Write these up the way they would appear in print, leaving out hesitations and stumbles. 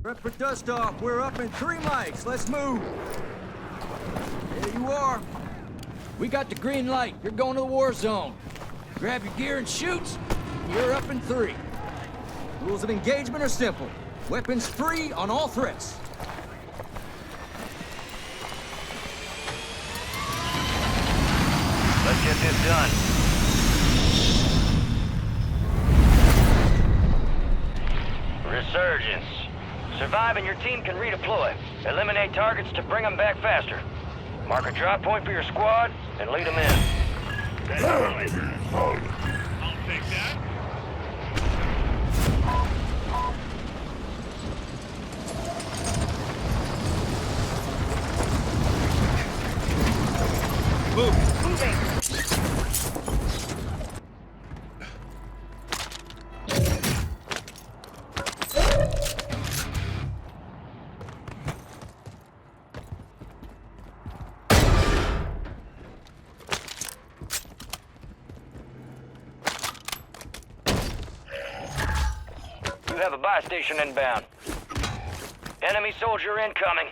Prep for dust off. We're up in 3 mics. Let's move. There you are. We got the green light. You're going to the war zone. Grab your gear and shoot. You're up in 3. Rules of engagement are simple. Weapons free on all threats. Let's get this done. Resurgence. Survive and your team can redeploy. Eliminate targets to bring them back faster. Mark a drop point for your squad and lead them in. That's right. I'll take that. Move. Moving. You have a buy station inbound. Enemy soldier incoming.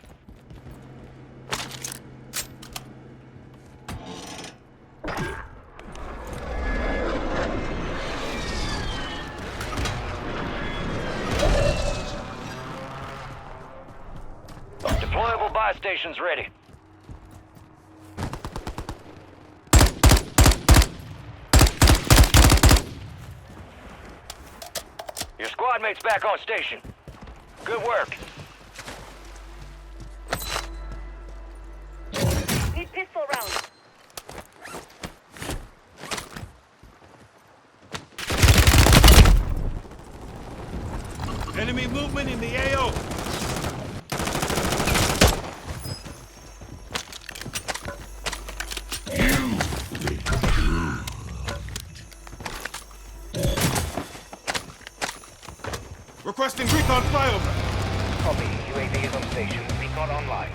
Deployable buy stations ready. Your squad mate's back on station. Good work. Need pistol rounds. Enemy movement in the AO. Requesting recon flyover. Copy. UAV is on station. Recon online.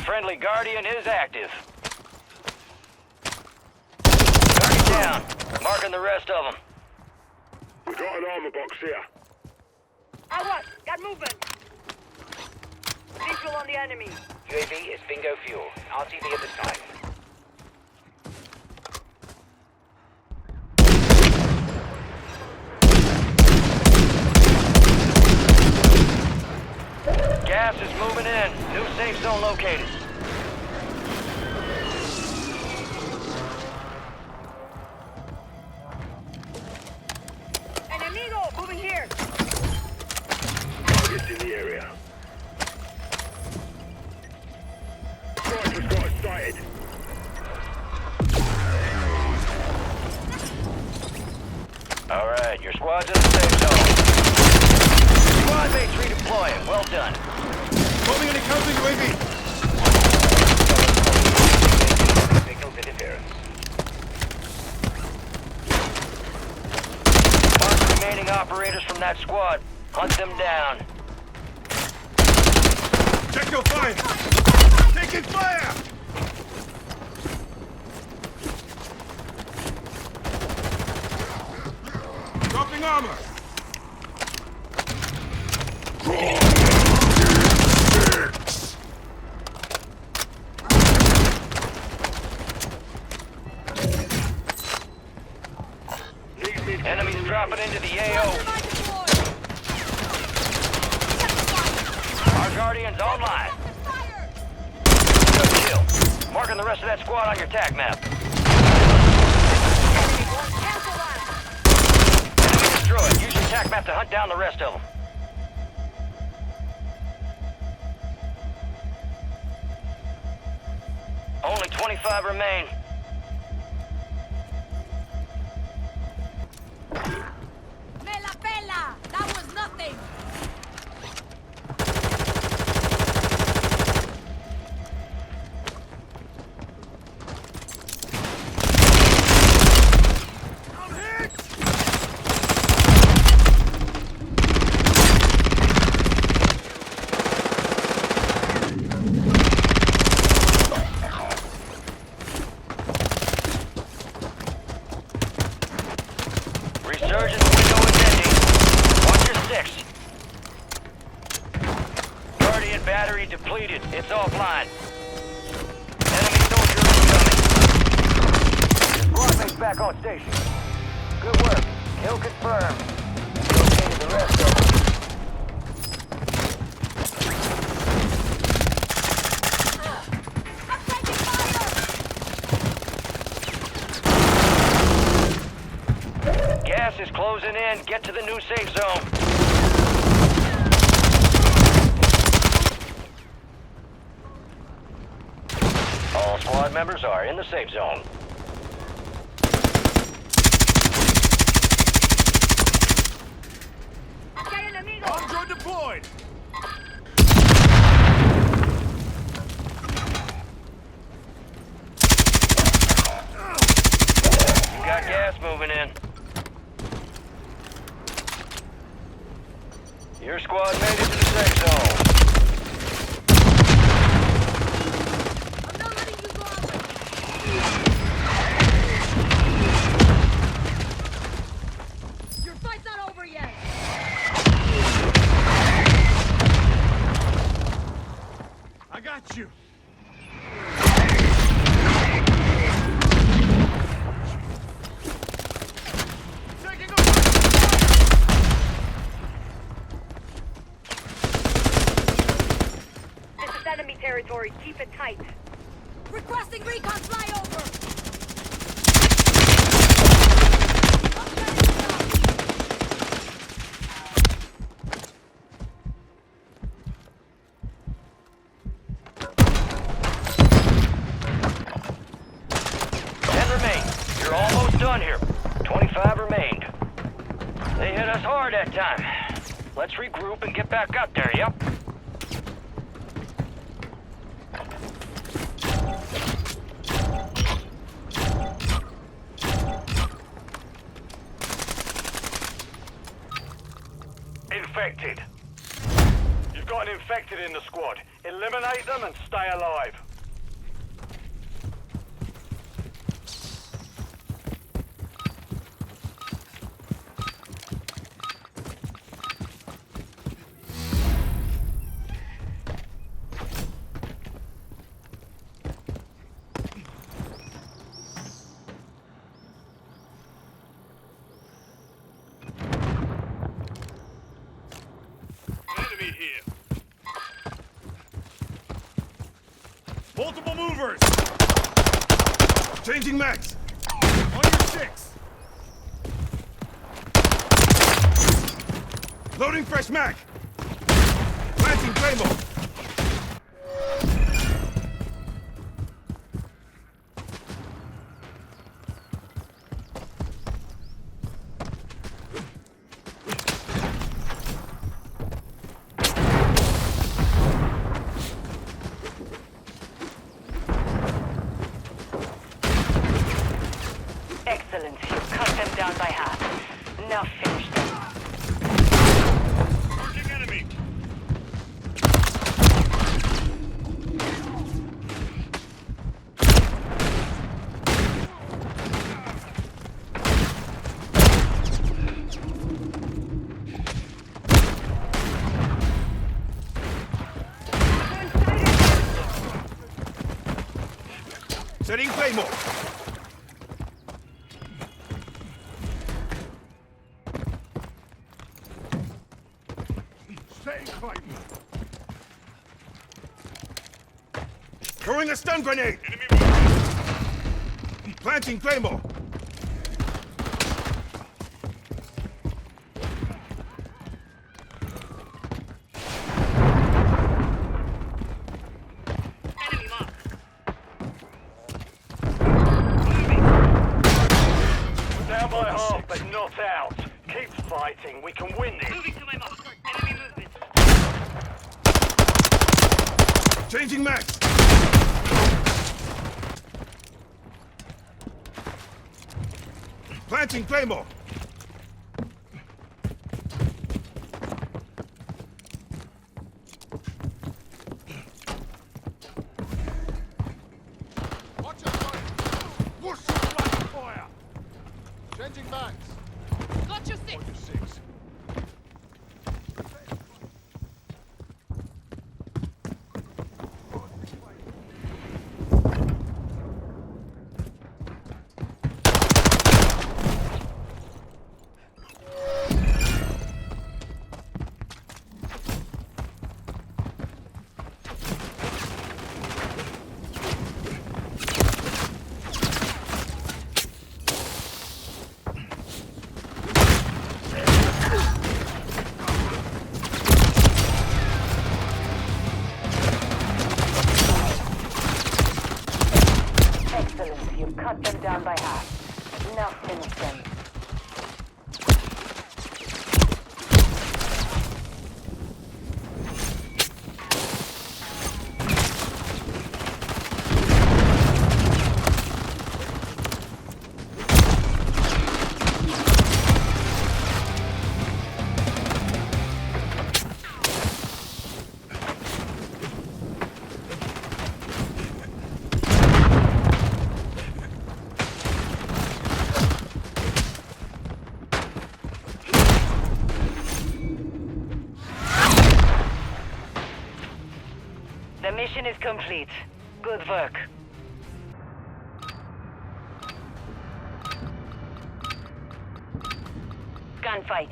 Friendly Guardian is active. Target down. Marking the rest of them. We got an armor box here. Got movement. Visual on the enemy. UAV is bingo fuel. RTB at this time. Gas is moving in. New safe zone located. Enemigo, moving here. Targets in the area. Sniper's got us sighted. Alright, your squad's in the safe zone. Squad mates redeploying. Well done. Calling an encounter UAV. Signals interference. Mark the remaining operators from that squad. Hunt them down. Check your fire. Taking fire. Dropping armor. Enemies dropping into the AO. Our Guardian's online. Good kill. Marking the rest of that squad on your TAC map. Enemy destroyed. Use your TAC map to hunt down the rest of them. Only 25 remain. Me la pela! That was nothing! Battery depleted. It's offline. Enemy soldier incoming. Squad mates back on station. Good work. Kill confirmed. Located the rest of them. I'm taking fire! Gas is closing in. Get to the new safe zone. All squad members are in the safe zone. Acá hay enemigos. Armor deployed! You got gas moving in. Your squad made it to the safe zone. I'm not letting you go out with me. Your fight's not over yet. I got you! Taking a This is enemy territory. Keep it tight. Requesting recon flyover. You're almost done here. 25 remained. They hit us hard that time. Let's regroup and get back up there, yep? Infected. You've got an infected in the squad. Eliminate them and stay alive. Enemy here. Multiple movers! Changing max! On your six! Loading fresh mag! Planting Claymore! Excellent. You cut them down by half. Now finish them. Marking enemy! Setting Claymore! Stay fighting! Throwing a stun grenade! Enemy moving! Planting Claymore! Enemy mark. We're down by half, but not out. Keep fighting. We can win this. Moving to my mark. Enemy movement. Changing max. Planting Claymore. Watch your fire. Whoosh, flash fire. Changing max. Got your six. On your six. You've cut them down by half. Now finish them. The mission is complete. Good work. Gunfight.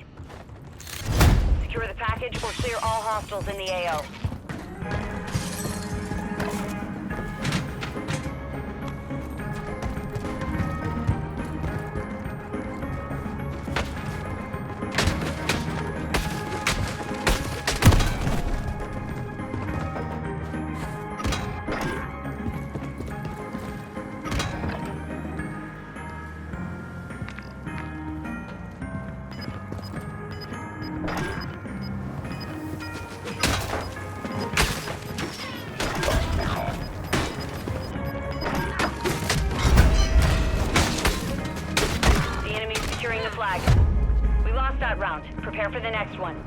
Secure the package or clear all hostiles in the AO. We lost that round. Prepare for the next one.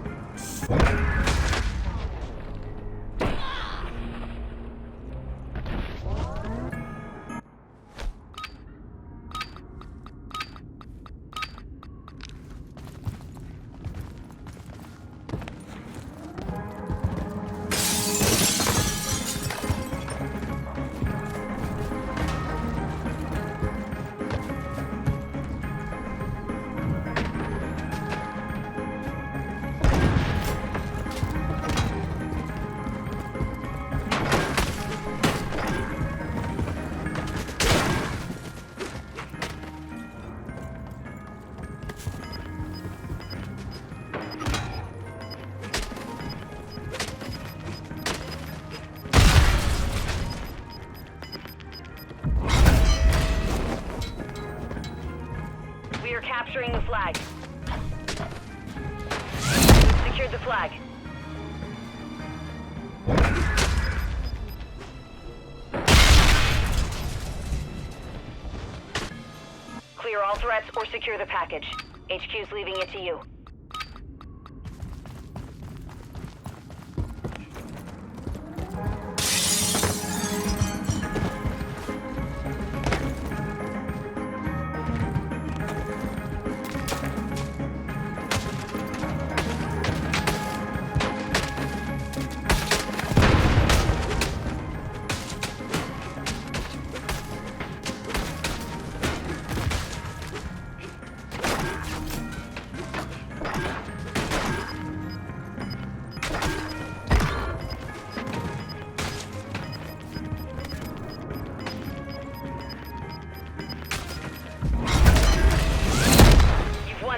We are capturing the flag. We've secured the flag. Clear all threats or secure the package. HQ's leaving it to you.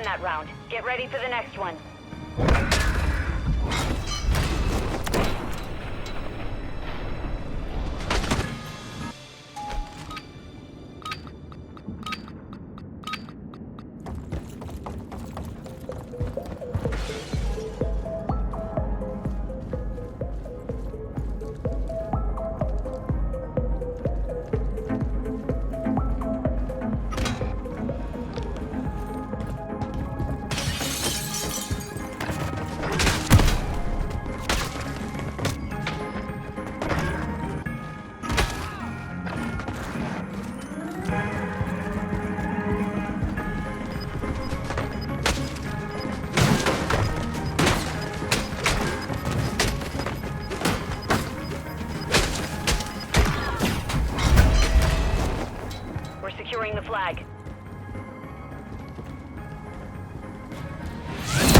That round. Get ready for the next one. Securing the flag.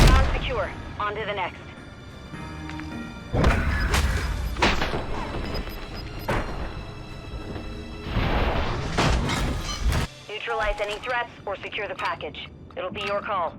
Round secure. On to the next. Neutralize any threats or secure the package. It'll be your call.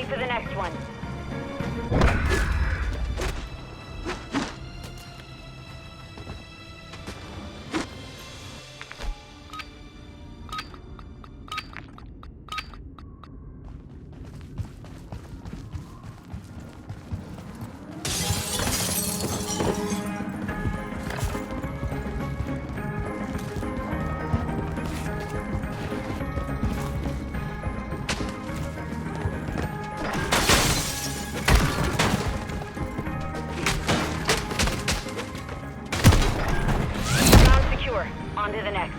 for the next one. On to the next.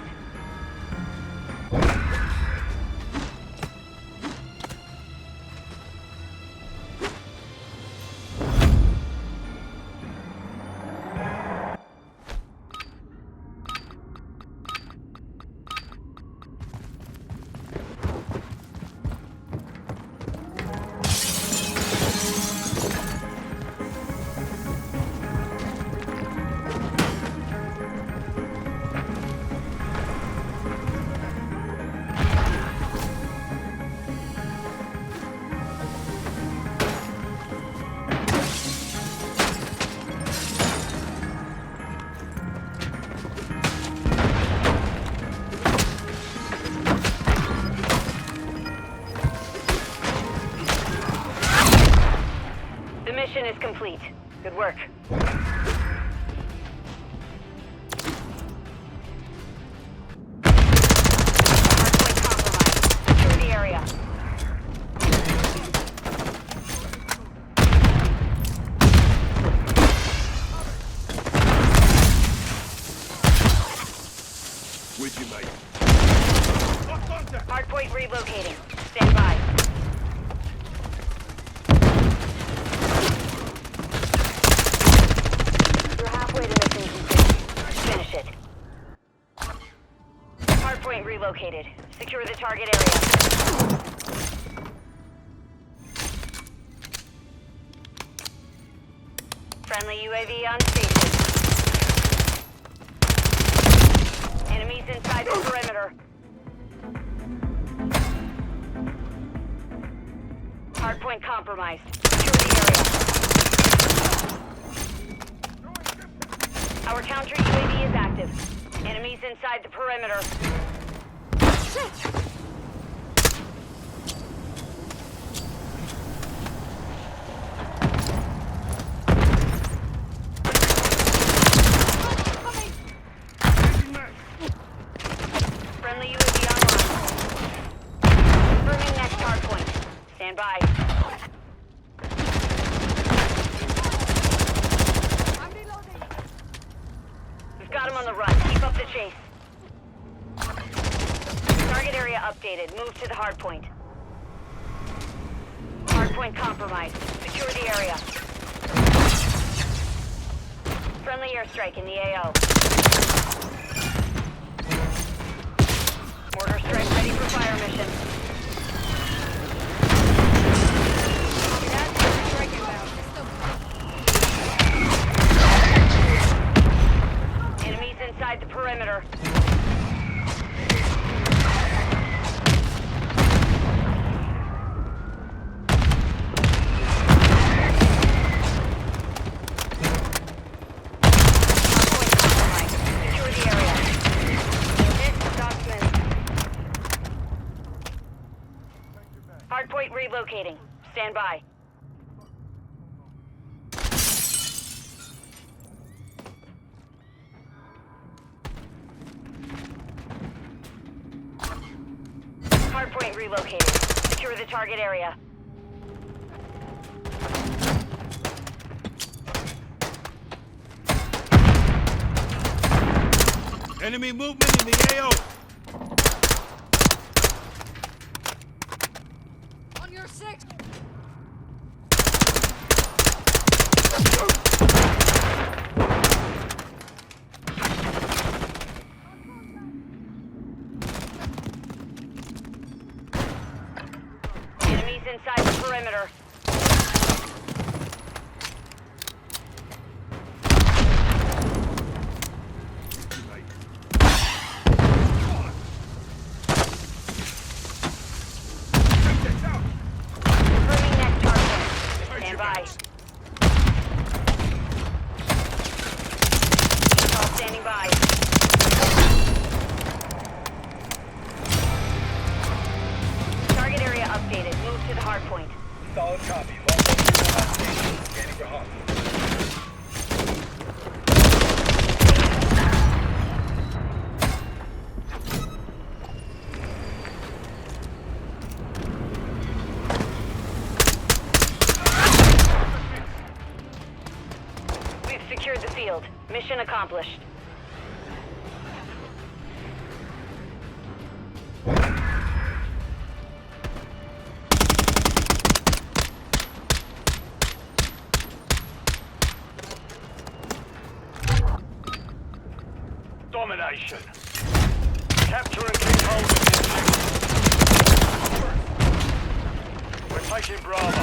Mission is complete. Good work. Hardpoint compromised. Secure the area. With you, mate. Hardpoint relocating. Stand by. Hardpoint relocated. Secure the target area. Friendly UAV on station. Enemies inside the perimeter. Hardpoint compromised. Secure the area. Our counter UAV is active. Enemies inside the perimeter. Shit! Friendly UAV online. Confirming next hardpoint. Stand by. We've got him on the run. Keep up the chase. Target area updated. Move to the hardpoint. Hardpoint compromised. Secure the area. Friendly airstrike in the AO. Mortar strike ready for fire mission. Enemies inside the perimeter. Hardpoint relocating. Stand by. Hardpoint relocated. Secure the target area. Enemy movement in the AO. On your six. Enemies inside the perimeter. Confirming secured the field. Mission accomplished. Domination. Capture and keep hold of the objective. We're taking Bravo.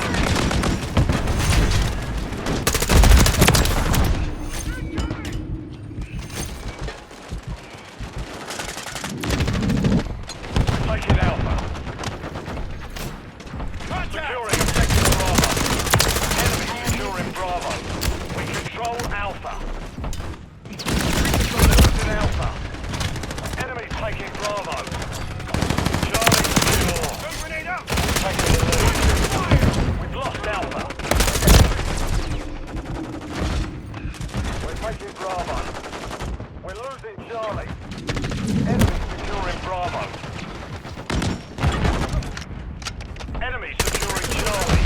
Taking Alpha. Securing objective Bravo. Enemy securing Bravo. We control Alpha. Losing Alpha. Enemy taking Bravo. Charlie secure. Grenade out. Taking the lead. We've lost Alpha. We're taking Bravo. We're losing Charlie. Enemy securing Bravo. Enemy securing Charlie.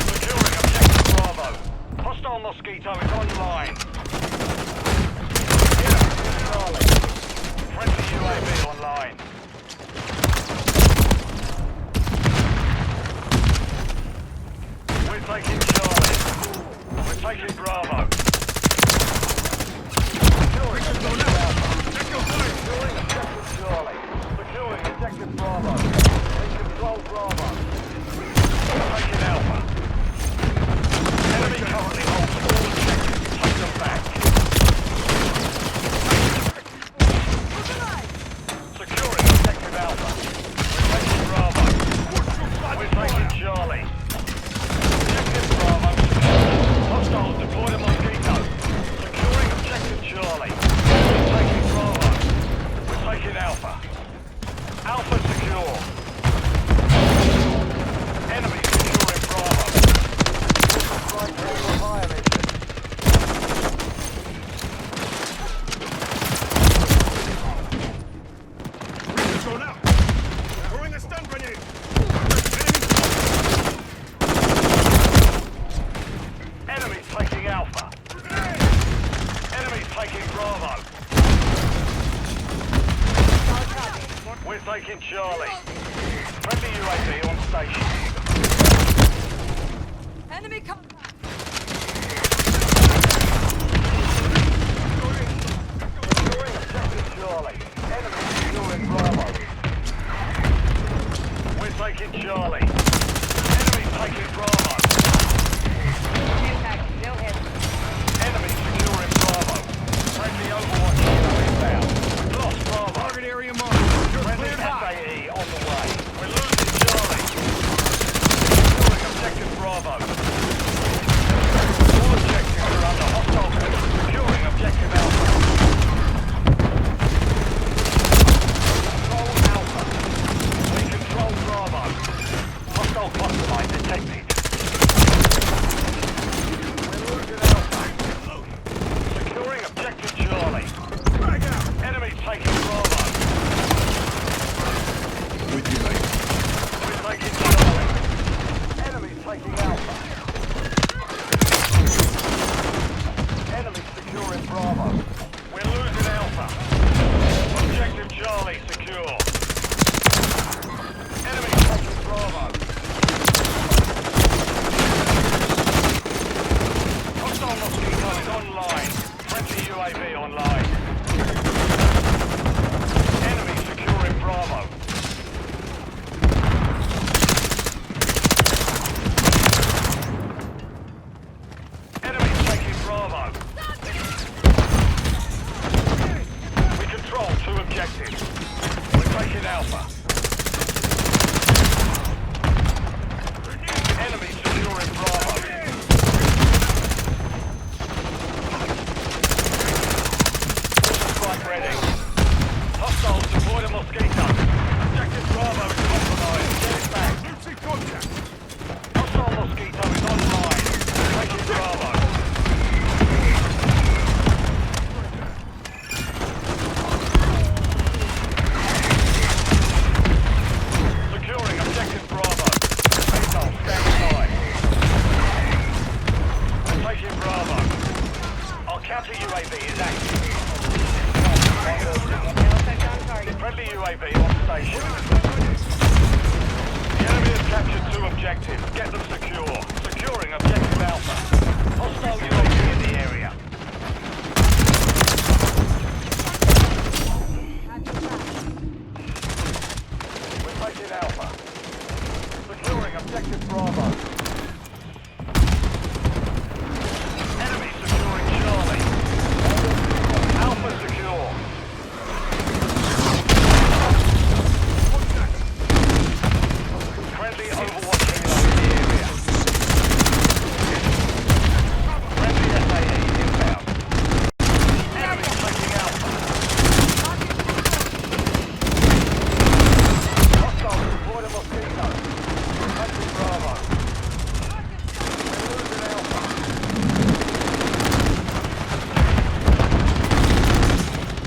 Securing objective Bravo. Hostile Mosquito is online. Enemy Charlie. Friendly UAV online. We're taking Charlie. We're taking Bravo. Securing objective Alpha. Securing objective Charlie. Securing objective Bravo. We control Bravo. Taking Alpha. Enemy currently holds all objectives. Take them back. Securing objective Alpha. We're taking Bravo. We're taking Charlie. Objective Bravo. Hostiles deploy the Mosquito. Securing objective Charlie. We're taking Bravo. We're taking Alpha. Alpha secure. Enemy securing Bravo. Strike for fire mission. Going out. Throwing a stun grenade. Enemy taking Alpha. Enemy taking Bravo. We're taking Charlie. Friendly UAV on station. Enemy come. Securing objective Charlie. Enemy securing Bravo. We're taking Charlie. Enemy taking Bravo. Impact, no hit. Enemy securing Bravo. Friendly Overwatch inbound. We've lost Bravo. Target area marked. You're Friendly cleared high. SAE on the way. We're losing Charlie. Securing objective Bravo. All objectives are under hostile control. Securing objective Alpha. Control Alpha. We control Bravo. Hostile cluster mine detected. We're losing Alpha. Securing objective Charlie. Enemy taking Bravo. With you, mate. We're taking Charlie. Enemy taking Alpha. Enemy securing Bravo. We're losing Alpha. Objective Charlie secure. Enemy taking Bravo. Hostile Mosquito is online. Friendly UAV online. Enemy securing Bravo. Enemy taking Bravo. We control two objectives. We're taking Alpha. Enemy securing Bravo. Counter UAV is active. Friendly UAV on station. The enemy has captured 2 objectives. Get them secure. Securing objective Alpha. Hostile UAV in the area. We're taking Alpha. Securing objective Bravo. Enemy securing Charlie. Alpha secure. Friendly Overwatch helo in the area. Friendly SAE inbound. Enemy taking Alpha. Hostiles deployed a Mosquito. Taking Bravo. We're losing Alpha.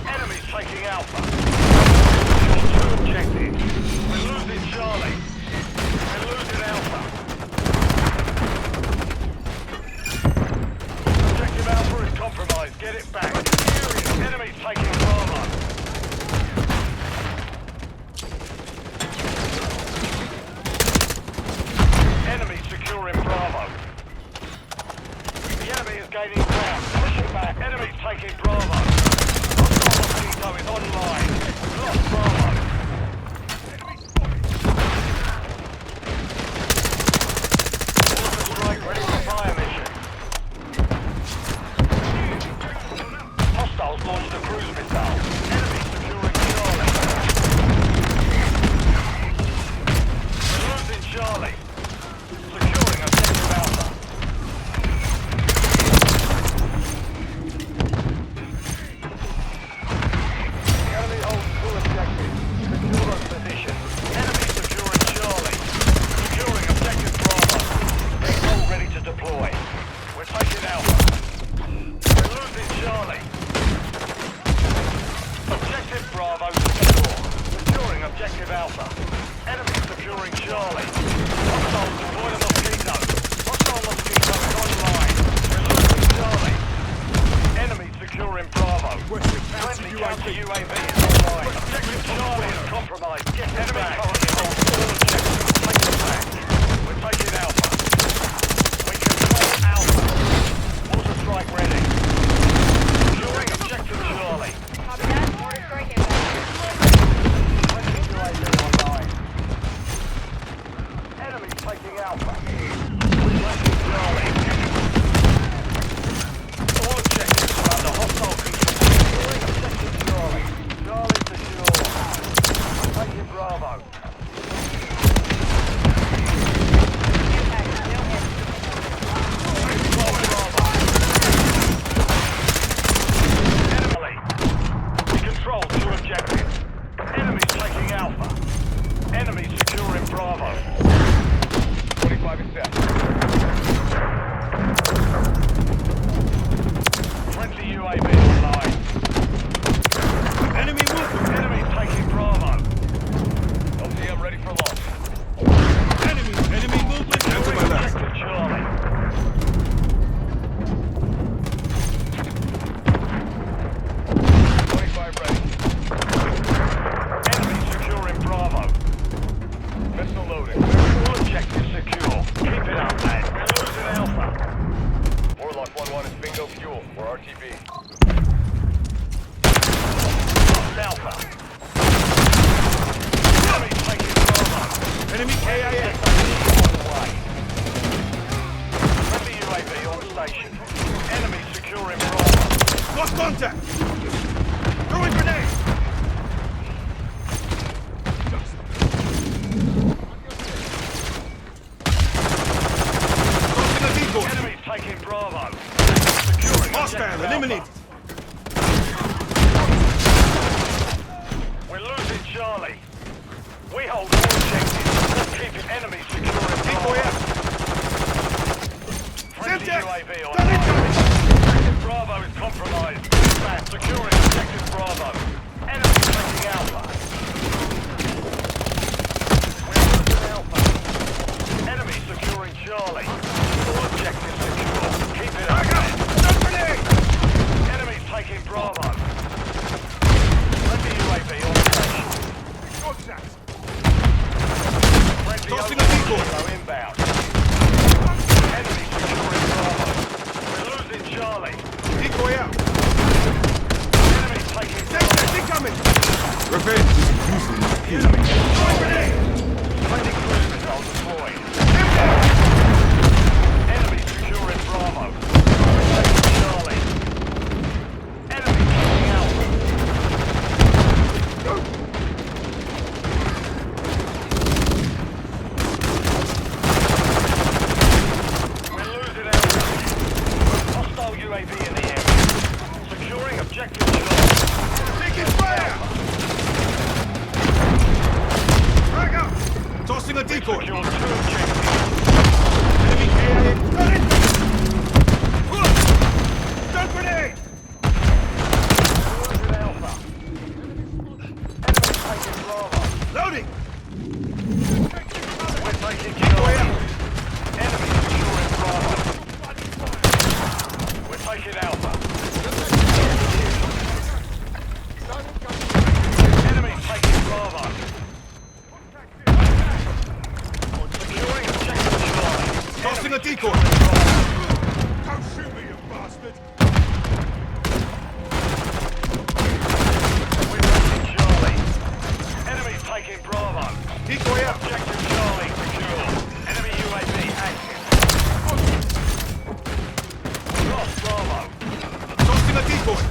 Enemies taking Alpha. We've got 2 objectives. We're losing Charlie. We're losing Alpha. Objective Alpha is compromised. Get it back. Enemies taking Bravo. Enemy securing Bravo. The enemy is gaining ground. Push it back. Enemies taking Bravo. Hostile Mosquito is online. Lost Bravo. Order strike ready for fire mission. Hostiles launched a cruise missile. Enemy securing Charlie. We're losing Charlie. Securing objective Alpha. The enemy holds 2 objectives. Secure those positions. Enemy securing Charlie. Securing objective Bravo. They're all ready to deploy. We're taking Alpha. We're losing Charlie. Objective Bravo secure. Securing objective Alpha. Enemy securing Charlie. Hostiles deployed a Mosquito. Hostile Mosquito is online. We're losing Charlie. Enemy securing Bravo. Friendly counter UAV is online. Objective Charlie is compromised. Get it back. Currently holds all objectives. Take it back. We're taking Alpha. We control Alpha. Water strike ready. Securing objective Charlie. Copy that. Mortar strike inbound. Friendly UAV online. Enemy taking Alpha. We're taking Charlie. All objectives are under hostile control. Securing objective Charlie. Charlie secure. Taking Bravo. Impact. No hit. Control Bravo. Enemy. We control 2 objectives. Enemies taking Alpha. Enemy securing Bravo. 45 is set. Friendly UAV online. Enemy movement. Enemy taking Bravo. LTM ready for launch. Enemy movement. Down to my left. Charlie. Ready. Enemy securing Bravo. Missile loading. All objectives secure. Keep it up, man. We're losing Alpha. Warlock 1-1 is bingo fuel for RTB. Lost Alpha. Enemy taking Bravo. Enemy KIA. On the way. Friendly UAV on station. Enemy securing Bravo. Lost contact. Throwing grenade! Enemies taking Bravo. Securing hostile eliminated. We're losing Charlie. We hold all objectives. Let's keep it. Enemy securing Bravo. Friendly UAV on objective Bravo is compromised. Back. Securing objective Bravo. Enemy taking Alpha. We're losing Alpha. Enemy securing Charlie. All objectives secure. Keep it up. Decoy out. Enemy taking Semtex incoming! Revenge isn't usually my key. Throwing grenade! Friendly cruise missile deployed. Enemy securing Bravo. Taking Charlie. Enemy taking Alpha. We're losing Alpha. Hostile UAV in the area. Securing objective Charlie. Taking fire! Frag out! Tossing a decoy! Secure 2 objectives. Enemy KIA! Got it! Stun grenade! Losing Alpha. Enemy taking Bravo. Loading! We're taking Charlie. Enemy securing Bravo. We're taking Alpha. Enemy taking Bravo. Securing objective Charlie. Tossing a Enemy decoy. securing Bravo. Don't shoot me, you bastard! We're taking Charlie. Enemy taking Bravo. Decoy out! Objective Charlie secure. Enemy UAV active. We lost Bravo. Tossing a decoy!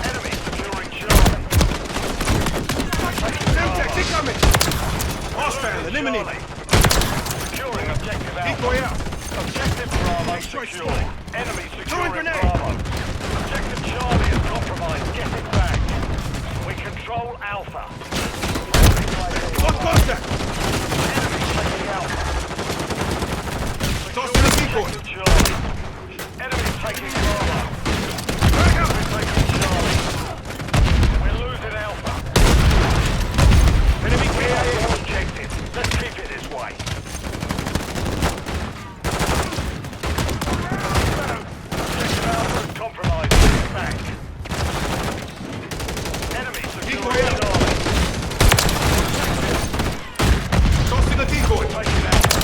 Enemy securing Charlie. Taking Semtex Bravo. incoming! Hostile eliminated! Securing objective Alpha. Decoy out! Objective Bravo Strike secure. strike. Enemy Throwing securing grenade. Bravo. Objective Charlie is compromised. Get it back. We control Alpha. Lost contact! Enemy taking Alpha. Tossing a decoy! Objective Charlie. Enemy taking Bravo. Frag out! We're taking Charlie. We're losing Alpha. Enemy We have KIA! more objectives. Let's keep it this way. Objective Alpha is compromised. Get it back. Enemy securing Decoy out. Charlie. Tossing a decoy! Taking Alpha.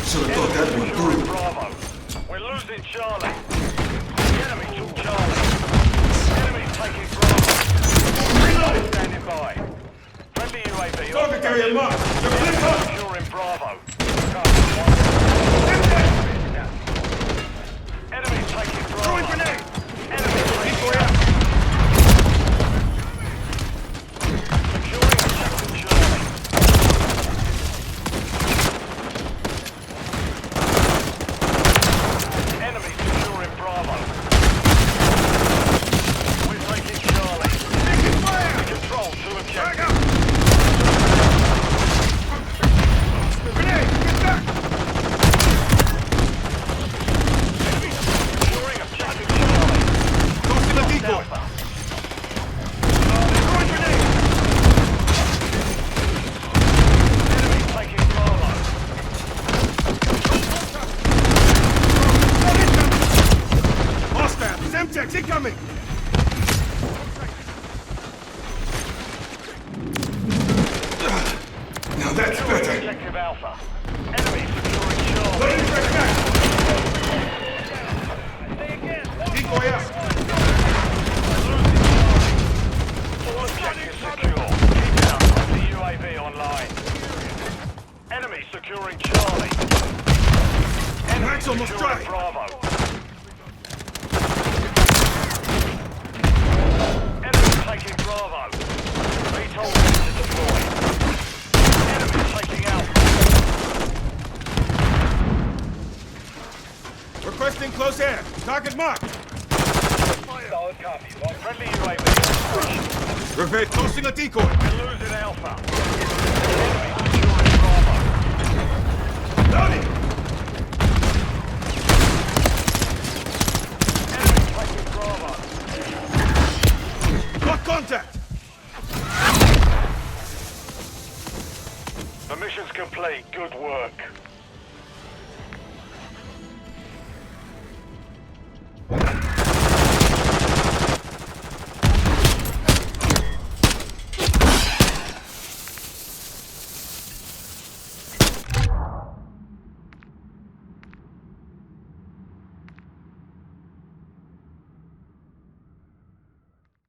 Should've Enemy securing Bravo. We're losing Charlie. The enemy took Charlie. Enemy taking Bravo. Standing by. Friendly UAV. Target carrier marked! You're clear up! Securing Bravo. Enemy taking Bravo. Throwing grenade! Enemy taking Decoy out! Securing objective Charlie. Enemy securing Bravo. We're taking Charlie. Taking fire! We control 2 Frag objectives. out! Grenade! Get back! Securing objective Charlie. Tossing a decoy! Alpha. Throwing grenade! Enemy taking Bravo. Hostile! Semtex incoming! Now that's Securing better! objective Alpha. Enemy securing Charlie. Loading fresh back! Decoy out! All objectives secure. Keep down. The UAV online. Enemy securing Charlie. Enemy Max almost securing dry. Bravo. Enemy taking Bravo. VTOL ready to deploy. Enemy taking Alpha. Requesting close air! Target marked! Solid copy. Friendly UAV. Revenge tossing a decoy! We're losing Alpha. Enemy securing Bravo. Loading! Enemy taking Bravo. Got contact! The mission's complete. Good work.